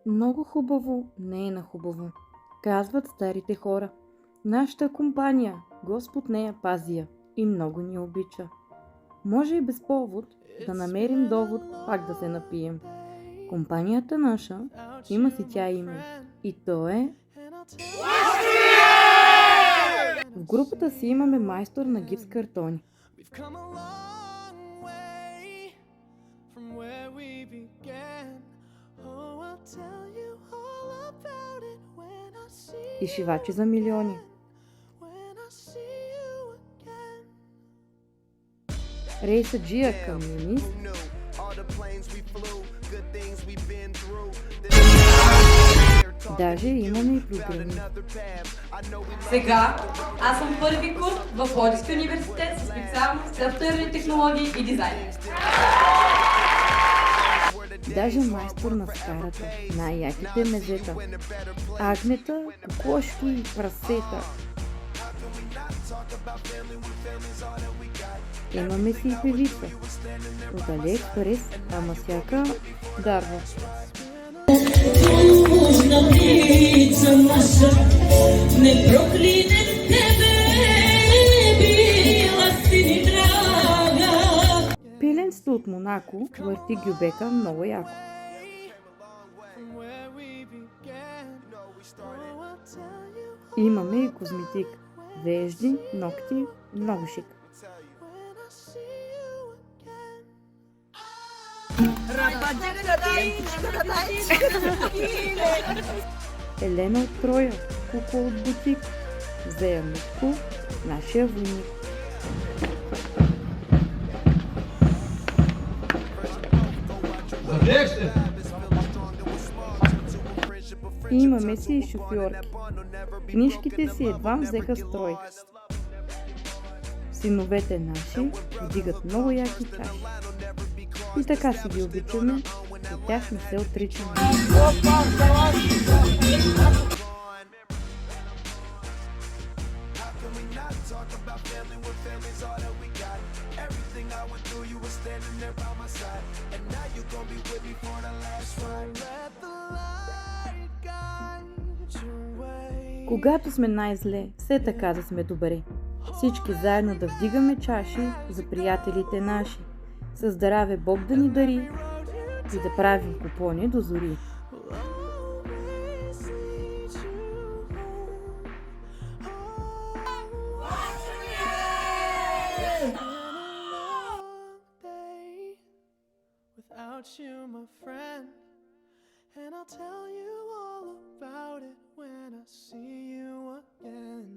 Много хубаво не е на хубаво, казват старите хора. Нашата компания, Господ не я пази я и много ни обича. Може и без повод да намерим довод пак да се напием. Компанията наша има си тя име и то е... В групата си имаме майстор на гипс картони. И шивачи за милиони. Рейсаджия камионист. Даже имаме и програми. Сега аз съм първи курс в Лодийския университет със специалност софтуерни технологии и дизайн. Даже майстор на скарата, най-яките мезета, агнета, кокошки и прасета. Имаме си и певица. От Алиекспрес, ама сяка дарва. Нужна птица наша, не проклине тебе, била си ни драга. Пиленцето от Монако върти гюбека много яко. Имаме и козметик. Вежди, ногти, много шик. Елена от Троя, Куко от бутик, Зея Митко, нашия войник. И имаме си и шофьорки. Книжките си едва взеха строй. Синовете наши вдигат много яки чаши. И така си ги обичаме, и тях не се отричаме. Когато сме най-зле, все така да сме добре. Всички заедно да вдигаме чаши за приятелите наши. Със здраве Бог да ни дари и да правим купони до зори. And I'll tell you all about it when I see you again.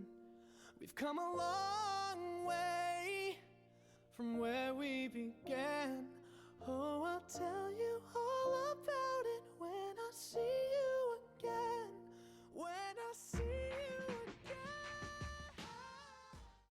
We've come a long way from where we began.